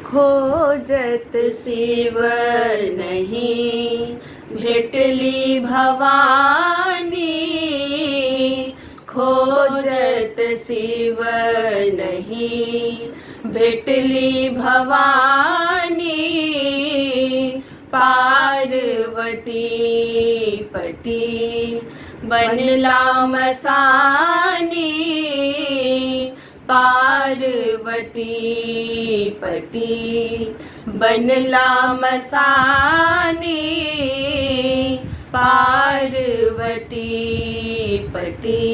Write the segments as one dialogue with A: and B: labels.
A: खोजत शिव नहीं भेटली भवानी, खोजत शिव नहीं भेटली भवानी। पार्वती पति बनला मसानी, पार्वती पति बनला मसानी। पार्वती पति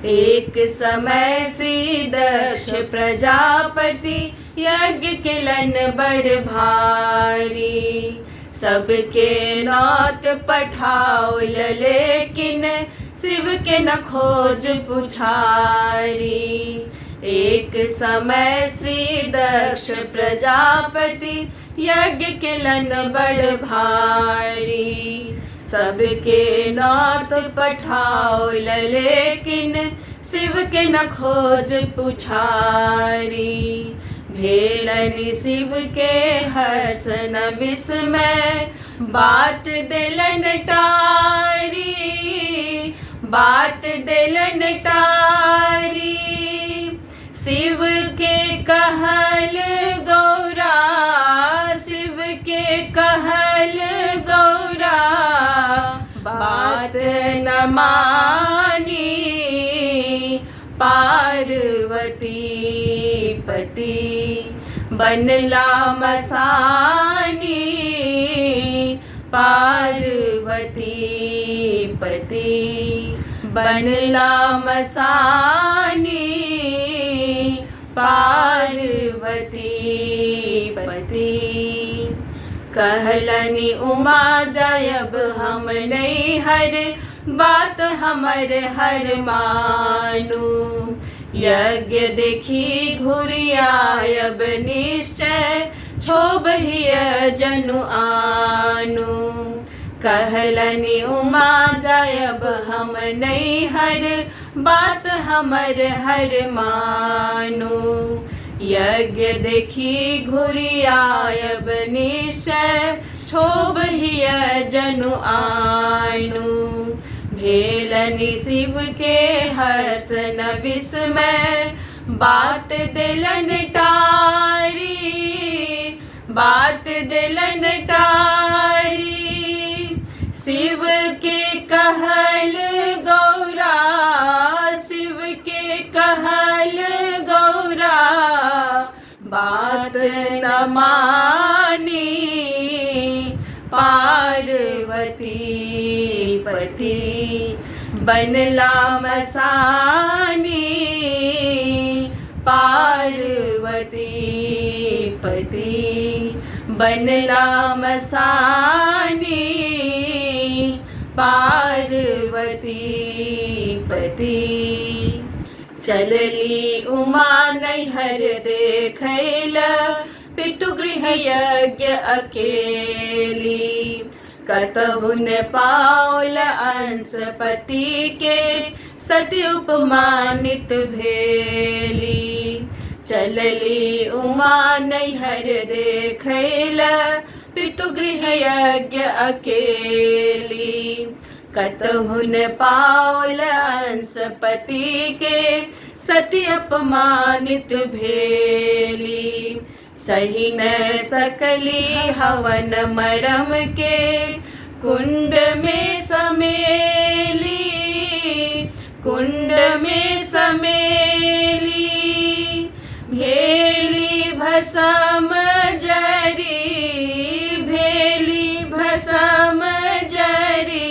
A: एक समय श्री दक्ष प्रजापति यज्ञ किलन बर भारी। सबके नौत पठाओल लेकिन शिव के न खोज पुछारी। एक समय श्री दक्ष प्रजापति यज्ञ किलन बड़ भारी। सबके नौत पठाओल लेकिन शिव के न खोज पुछारी। भेलन शिव के हर्ष न विस्मय बात दिलन टारी, बात दिलन टारी। शिव के कहल गौरा, शिव के कहल गौरा बात न मानी। पार्वती पति बनला मसानी, पार्वती पति बनला मसानी। पार्वती पति कहलनि उमा जायब हम नहीं हर बात हमर हर मानू। यज्ञ देखी घुरियायब निश्चय क्षोभहिय जनु आनु। कहलनि उमा जायब हम नहीं हर बात हमर हर मानू। यज्ञ देखी घुरियायब निश्चय क्षोभहिय जनु आनु। भेलनि शिव के हर्ष न विस्मय बात दिलन टारी, बात दिलन टारी। शिव के कहल गौरा, शिव के कहल गौरा बात न मानी। पार्वती पति बनला मसानी, पार्वती पति बनला मसानी। पार्वती पति चलली उमा नैहर देखैल पितृगृह यज्ञ अकेली। कतहु न पाओल अंश पति के सती उपमानित भेली। चलली उमा नैहर देखैल पितृगृह यज्ञ अकेली। कतहु न पाओल अंश पति के सती अपमानित भेली। सही न सकली हवन मरम के कुंड में समेली, कुंड में समेली। भेली भसम जरी, भेली भसम जरी।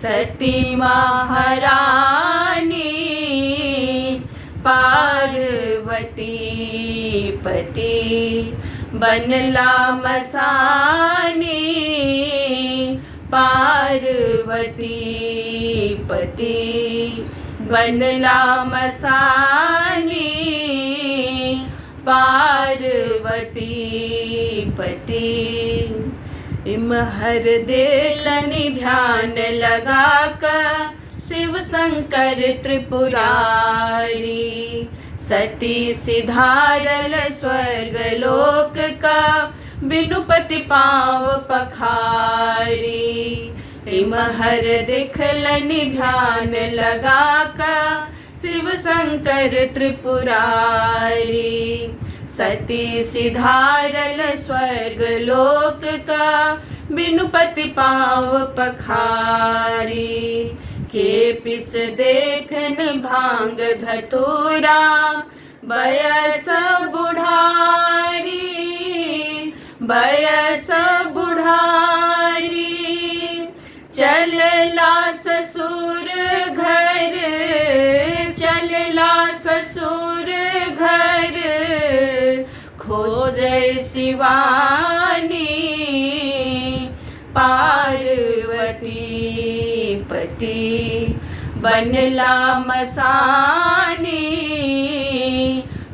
A: सती महारानी पार्वती पति बनला मसानी। पार्वती पति बनला मसानी। पार्वती पति इमहर देलनि ध्यान लगाकर शिव शंकर त्रिपुरारी। सती सिधारल स्वर्ग लोक का बिनु पति पाँव पखारी। इमहर दिखलनि ध्यान लगा का शिव शंकर त्रिपुरारी। सती सिधारल स्वर्ग लोक का बिनु पति पाँव पखारी। के पिस देखन भांग धतूरा बयस बुढ़ारी। बयस बुढ़ारी चलला ससुर घर। चलला ससुर घर खोजै शिवानी। पार्वती पति बनला मसानी।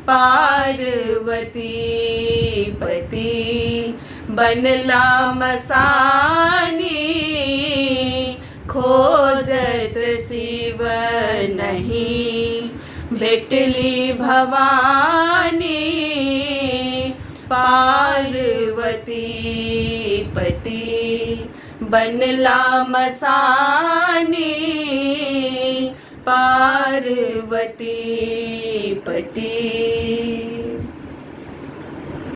A: पार्वती पति बनला मसानी। खोजत शिव नहीं भेटली भवानी। पार्वती पति बनला मसानी। पार्वती पति